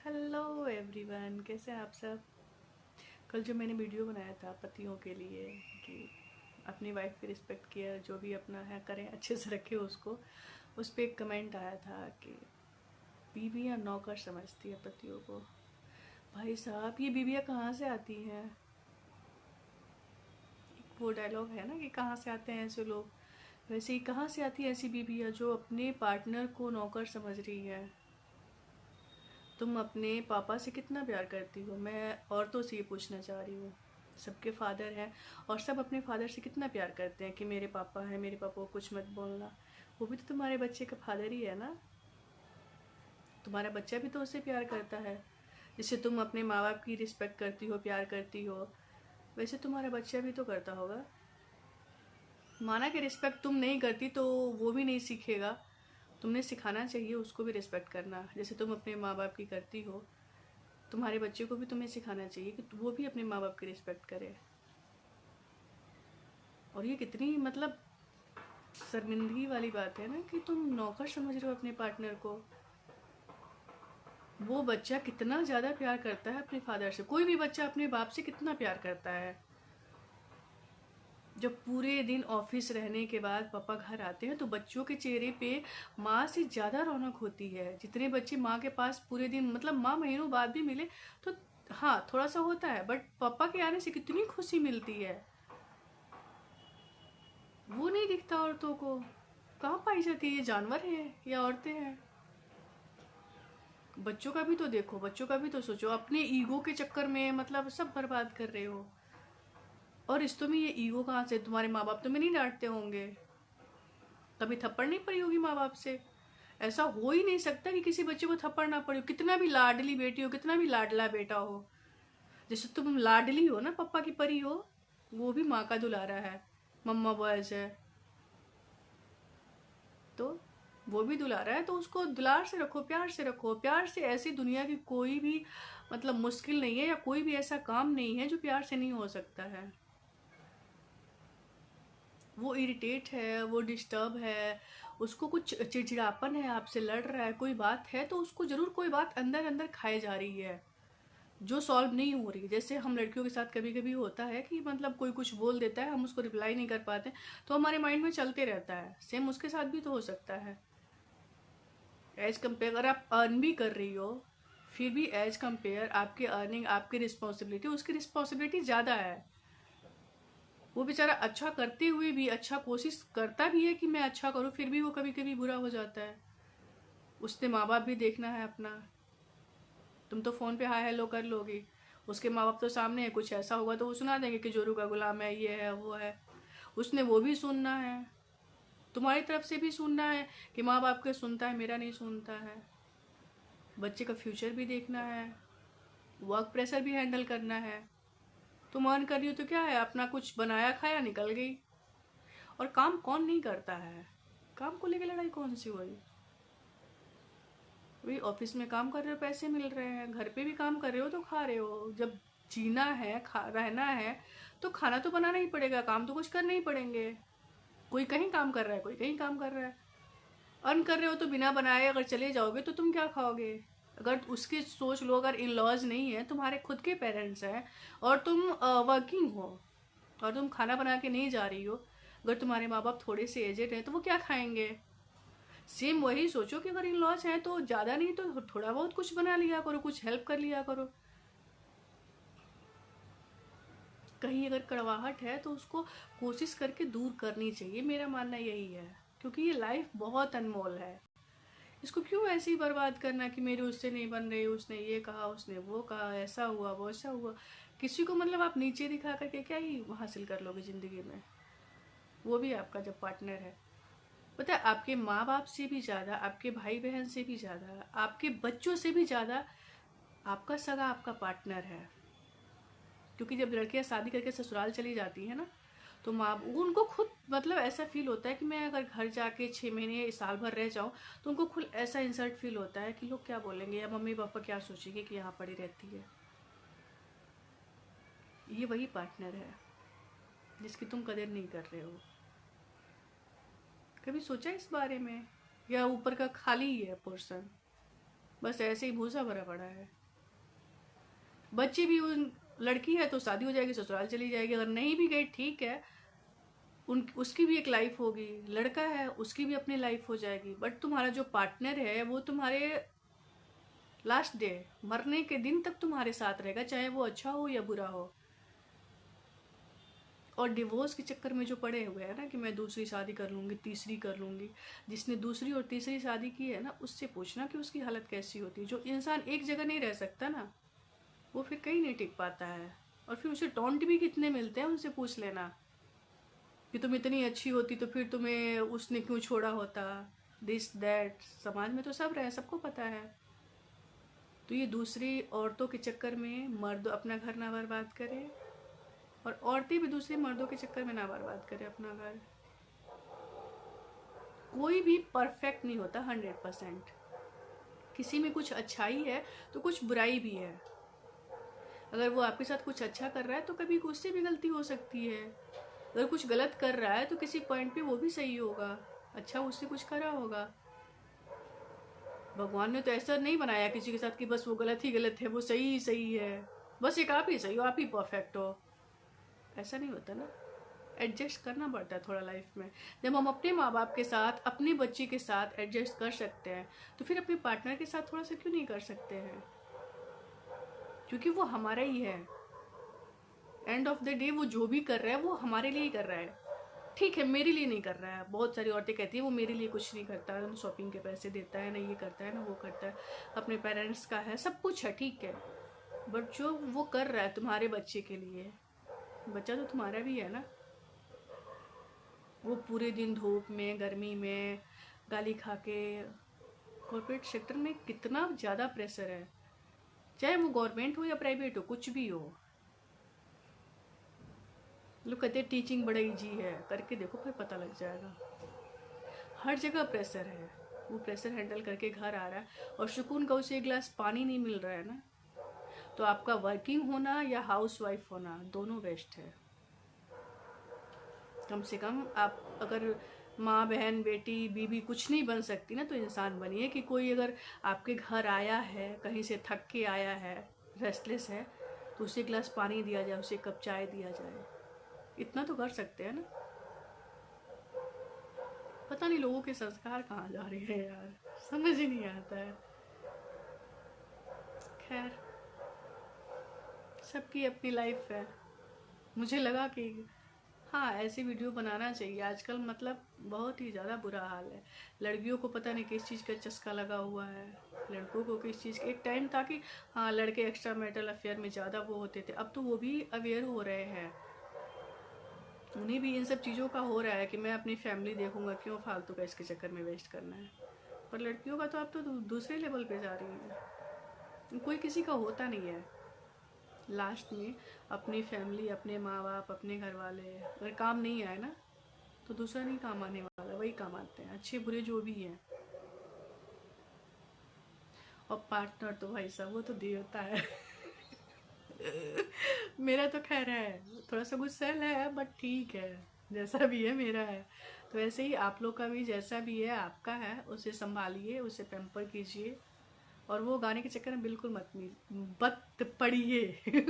Hello everyone, कैसे हैं आप सब। कल जो मैंने वीडियो बनाया था पतियों के लिए कि अपनी वाइफ की रिस्पेक्ट केयर जो भी अपना है करें, अच्छे से रखें उसको। उस पर एक कमेंट आया था कि बीवियाँ नौकर समझती है पतियों को। भाई साहब, ये बीवियाँ कहाँ से आती हैं। वो डायलॉग है ना कि कहाँ से आते हैं ऐसे लोग। वैसे ही कहाँ से आती है ऐसी बीवियाँ जो अपने पार्टनर को नौकर समझ रही है। तुम अपने पापा से कितना प्यार करती हो, मैं औरतों से ये पूछना चाह रही हूँ। सबके फादर हैं और सब अपने फादर से कितना प्यार करते हैं कि मेरे पापा हैं, मेरे पापा को कुछ मत बोलना। वो भी तो तुम्हारे बच्चे का फादर ही है ना। तुम्हारा बच्चा भी तो उससे प्यार करता है। जिससे तुम अपने माँ बाप की रिस्पेक्ट करती हो, प्यार करती हो, वैसे तुम्हारा बच्चा भी तो करता होगा। माना कि रिस्पेक्ट तुम नहीं करती तो वो भी नहीं सीखेगा। तुमने सिखाना चाहिए उसको भी रिस्पेक्ट करना, जैसे तुम अपने माँ बाप की करती हो। तुम्हारे बच्चे को भी तुम्हें सिखाना चाहिए कि वो भी अपने माँ बाप की रिस्पेक्ट करे। और ये कितनी मतलब शर्मिंदगी वाली बात है ना कि तुम नौकर समझ रहे हो अपने पार्टनर को। वो बच्चा कितना ज़्यादा प्यार करता है अपने फादर से। कोई भी बच्चा अपने बाप से कितना प्यार करता है। जब पूरे दिन ऑफिस रहने के बाद पापा घर आते हैं तो बच्चों के चेहरे पे माँ से ज़्यादा रौनक होती है। जितने बच्चे माँ के पास पूरे दिन, मतलब माँ महीनों बाद भी मिले तो हाँ थोड़ा सा होता है, बट पापा के आने से कितनी खुशी मिलती है। वो नहीं दिखता औरतों को। कहाँ पाई जाती है, ये जानवर है या औरतें हैं। बच्चों का भी तो देखो, बच्चों का भी तो सोचो। अपने ईगो के चक्कर में मतलब सब बर्बाद कर रहे हो। और रिश्तों में ये ईगो कहाँ से। तुम्हारे माँ बाप तुम्हें नहीं डांटते होंगे, कभी थप्पड़ नहीं पड़ी होगी माँ बाप से। ऐसा हो ही नहीं सकता कि किसी बच्चे को थप्पड़ ना पड़ी हो, कितना भी लाडली बेटी हो, कितना भी लाडला बेटा हो। जैसे तुम लाडली हो ना, पप्पा की परी हो, वो भी माँ का दुलारा है, मम्मा बॉयज है। तो वो भी दुलारा है तो उसको दुलार से रखो, प्यार से रखो। प्यार से ऐसी दुनिया की कोई भी मतलब मुश्किल नहीं है, या कोई भी ऐसा काम नहीं है जो प्यार से नहीं हो सकता है। वो इरिटेट है, वो डिस्टर्ब है, उसको कुछ चिड़चिड़ापन है, आपसे लड़ रहा है, कोई बात है तो उसको जरूर कोई बात अंदर अंदर खाए जा रही है जो सॉल्व नहीं हो रही। जैसे हम लड़कियों के साथ कभी कभी होता है कि मतलब कोई कुछ बोल देता है, हम उसको रिप्लाई नहीं कर पाते तो हमारे माइंड में चलते रहता है। सेम उसके साथ भी तो हो सकता है। एज कम्पेयर अगर आप अर्न भी कर रही हो, फिर भी एज कम्पेयर आपकी अर्निंग, आपकी रिस्पॉन्सिबिलिटी, उसकी रिस्पॉन्सिबिलिटी ज़्यादा है। वो बेचारा अच्छा करते हुए भी, अच्छा कोशिश करता भी है कि मैं अच्छा करूँ, फिर भी वो कभी कभी बुरा हो जाता है। उसने माँ बाप भी देखना है अपना। तुम तो फ़ोन पे हाय हेलो कर लोगी, उसके माँ बाप तो सामने है, कुछ ऐसा होगा तो वो सुना देंगे कि जोरू का गुलाम है, ये है वो है। उसने वो भी सुनना है, तुम्हारी तरफ से भी सुनना है कि माँ बाप के सुनता है, मेरा नहीं सुनता है। बच्चे का फ्यूचर भी देखना है, वर्क प्रेशर भी हैंडल करना है। तुम अर्न कर रही हो तो क्या है, अपना कुछ बनाया खाया निकल गई। और काम कौन नहीं करता है। काम को लेकर लड़ाई कौन सी हुई। वही ऑफिस में काम कर रहे हो, पैसे मिल रहे हैं, घर पे भी काम कर रहे हो तो खा रहे हो। जब जीना है, खा रहना है तो खाना तो बनाना ही पड़ेगा, काम तो कुछ करने ही पड़ेंगे। कोई कहीं काम कर रहा है, कोई कहीं काम कर रहा है। अर्न कर रहे हो तो बिना बनाए अगर चले जाओगे तो तुम क्या खाओगे। अगर उसकी सोच लो, अगर इन लॉज नहीं है, तुम्हारे खुद के पेरेंट्स हैं और तुम वर्किंग हो और तुम खाना बना के नहीं जा रही हो, अगर तुम्हारे माँ बाप थोड़े से एजेड हैं तो वो क्या खाएंगे। सेम वही सोचो कि अगर इन लॉज हैं तो ज़्यादा नहीं तो थोड़ा बहुत कुछ बना लिया करो, कुछ हेल्प कर लिया करो। कहीं अगर कड़वाहट है तो उसको कोशिश करके दूर करनी चाहिए, मेरा मानना यही है। क्योंकि ये लाइफ बहुत अनमोल है। इसको क्यों ऐसे ही बर्बाद करना कि मेरे उससे नहीं बन रही, उसने ये कहा, उसने वो कहा, ऐसा हुआ वो ऐसा हुआ। किसी को मतलब आप नीचे दिखा करके क्या ही हासिल कर लोगे ज़िंदगी में। वो भी आपका जब पार्टनर है। पता है, आपके माँ बाप से भी ज़्यादा, आपके भाई बहन से भी ज़्यादा, आपके बच्चों से भी ज़्यादा आपका सगा आपका पार्टनर है। क्योंकि जब लड़कियां शादी करके ससुराल चली जाती है ना, तो माँ उनको खुद मतलब ऐसा फील होता है कि मैं अगर घर जाके 6 महीने साल भर रह जाऊँ तो उनको खुद ऐसा इंसल्ट फील होता है कि लोग क्या बोलेंगे या मम्मी पापा क्या सोचेंगे कि यहाँ पड़ी रहती है। ये वही पार्टनर है जिसकी तुम कदर नहीं कर रहे हो। कभी सोचा इस बारे में, या ऊपर का खाली ही है पोर्शन। बस ऐसे ही भूसा भरा पड़ा है। बच्चे भी, उन लड़की है तो शादी हो जाएगी, ससुराल चली जाएगी, अगर नहीं भी गई ठीक है, उसकी भी एक लाइफ होगी। लड़का है उसकी भी अपनी लाइफ हो जाएगी, बट तुम्हारा जो पार्टनर है वो तुम्हारे लास्ट डे, मरने के दिन तक तुम्हारे साथ रहेगा, चाहे वो अच्छा हो या बुरा हो। और डिवोर्स के चक्कर में जो पड़े हुए हैं ना कि मैं दूसरी शादी कर लूँगी, तीसरी कर लूँगी, जिसने दूसरी और तीसरी शादी की है ना, उससे पूछना कि उसकी हालत कैसी होती है। जो इंसान एक जगह नहीं रह सकता ना, वो फिर कहीं नहीं टिक पाता है। और फिर उसे टॉन्ट भी कितने मिलते हैं, उनसे पूछ लेना कि तुम इतनी अच्छी होती तो फिर तुम्हें उसने क्यों छोड़ा होता, दिस दैट। समाज में तो सब रहे, सबको पता है। तो ये दूसरी औरतों के चक्कर में मर्द अपना घर ना बर्बाद करे, और औरतें भी दूसरे मर्दों के चक्कर में ना बर्बाद करे अपना घर। कोई भी परफेक्ट नहीं होता 100%। किसी में कुछ अच्छाई है तो कुछ बुराई भी है। अगर वो आपके साथ कुछ अच्छा कर रहा है तो कभी उससे भी गलती हो सकती है। अगर कुछ गलत कर रहा है तो किसी पॉइंट पे वो भी सही होगा, अच्छा उससे कुछ करा होगा। भगवान ने तो ऐसा नहीं बनाया किसी के साथ कि बस वो गलत ही गलत है, वो सही ही सही है, बस एक आप ही सही हो, आप ही परफेक्ट हो। ऐसा नहीं होता ना। एडजस्ट करना पड़ता है थोड़ा लाइफ में। जब हम अपने माँ बाप के साथ, अपने बच्चे के साथ एडजस्ट कर सकते हैं, तो फिर अपने पार्टनर के साथ थोड़ा सा क्यों नहीं कर सकते हैं? क्योंकि वो हमारा ही है। एंड ऑफ द डे वो जो भी कर रहा है वो हमारे लिए ही कर रहा है। ठीक है, मेरे लिए नहीं कर रहा है। बहुत सारी औरतें कहती है वो मेरे लिए कुछ नहीं करता, ना शॉपिंग के पैसे देता है, ना ये करता है, ना वो करता है, अपने पेरेंट्स का है, सब कुछ है, ठीक है। बट जो वो कर रहा है तुम्हारे बच्चे के लिए, बच्चा तो तुम्हारा भी है ना। वो पूरे दिन धूप में, गर्मी में, गाली खा के, कॉर्पोरेट सेक्टर में कितना ज़्यादा प्रेशर है, चाहे वो गवर्नमेंट हो या प्राइवेट हो, कुछ भी हो। लोग कहते हैं टीचिंग बड़ा इजी है, करके देखो फिर पता लग जाएगा। हर जगह प्रेशर है। वो प्रेशर हैंडल करके घर आ रहा है और सुकून का उसे एक गिलास पानी नहीं मिल रहा है ना, तो आपका वर्किंग होना या हाउस वाइफ होना दोनों बेस्ट है। कम से कम आप अगर माँ, बहन, बेटी, बीवी कुछ नहीं बन सकती ना, तो इंसान बनिए कि कोई अगर आपके घर आया है, कहीं से थक के आया है, रेस्टलेस है, तो उसे एक गिलास पानी दिया जाए, उसे एक कप चाय दिया जाए। इतना तो कर सकते हैं ना। पता नहीं लोगों के संस्कार कहाँ जा रहे हैं यार, समझ ही नहीं आता है। खैर, सबकी अपनी लाइफ है। मुझे लगा कि हाँ, ऐसी वीडियो बनाना चाहिए। आजकल मतलब बहुत ही ज़्यादा बुरा हाल है। लड़कियों को पता नहीं किस चीज़ का चस्का लगा हुआ है, लड़कों को किस चीज़ का। एक टाइम था कि हाँ, लड़के एक्स्ट्रा मैरिटल अफेयर में ज़्यादा वो होते थे, अब तो वो भी अवेयर हो रहे हैं। उन्हें भी इन सब चीज़ों का हो रहा है कि मैं अपनी फैमिली देखूंगा, क्यों फालतू का इसके चक्कर में वेस्ट करना है। पर लड़कियों का तो अब तो दूसरे लेवल पे जा रही है। कोई किसी का होता नहीं है। लास्ट में अपनी फैमिली, अपने माँ बाप, अपने घर वाले अगर काम नहीं आए ना, तो दूसरा नहीं काम आने वाला, वही काम आते हैं, अच्छे बुरे जो भी हैं। और पार्टनर तो भाई साहब वो तो देवता है। मेरा तो खैर है, थोड़ा सा गुस्सैल है, बट ठीक है, जैसा भी है मेरा है। तो ऐसे ही आप लोग का भी जैसा भी है आपका है, उसे संभालिए, उसे पैम्पर कीजिए, और वो गाने के चक्कर में बिल्कुल मत पड़िए।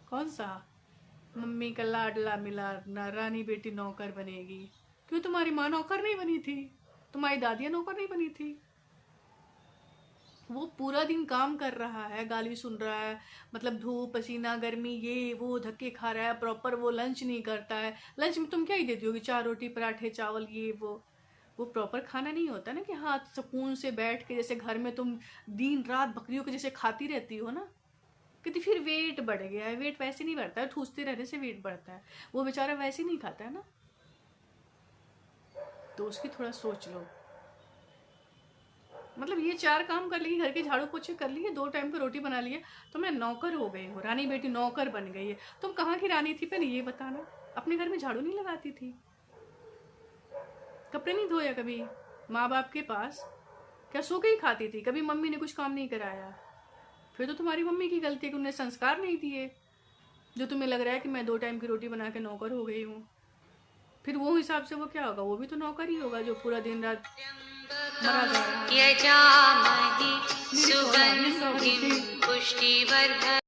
कौन सा मम्मी का लाडला मिला ना, रानी बेटी नौकर बनेगी। क्यों, तुम्हारी माँ नौकर नहीं बनी थी? तुम्हारी दादियाँ नौकर नहीं बनी थी? वो पूरा दिन काम कर रहा है, गाली सुन रहा है, मतलब धूप, पसीना, गर्मी, ये वो, धक्के खा रहा है, प्रॉपर वो लंच नहीं करता है। लंच में तुम क्या ही देती होगी, 4 रोटी, पराठे, चावल, ये वो प्रॉपर खाना नहीं होता ना कि हाँ सुकून से बैठ के, जैसे घर में तुम दिन रात बकरियों के जैसे खाती रहती हो ना। कहती फिर वेट बढ़ गया है। वेट वैसे नहीं बढ़ता है, ठूसते रहने से वेट बढ़ता है। वो बेचारा वैसे नहीं खाता है ना, तो उसकी थोड़ा सोच लो। मतलब ये 4 काम कर लिए, घर के झाड़ू पोछे कर लिए, 2 टाइम की रोटी बना लिए, तो मैं नौकर हो गई हूँ, रानी बेटी नौकर बन गई है। तुम कहाँ की रानी थी पहले ये बताना? अपने घर में झाड़ू नहीं लगाती थी, कपड़े नहीं धोया कभी माँ बाप के पास, क्या सो के ही खाती थी? कभी मम्मी ने कुछ काम नहीं कराया? फिर तो तुम्हारी मम्मी की गलती है कि उन्हें संस्कार नहीं दिए, जो तुम्हें लग रहा है कि मैं 2 टाइम की रोटी बना के नौकर हो गई हूँ। फिर वो हिसाब से वो क्या होगा, वो भी तो नौकर ही होगा जो पूरा दिन रात मरा जा रहा है। यजामहे मेरी कॉल आ रही है, सुगन्धिं सब पुष्टिवर्धनम्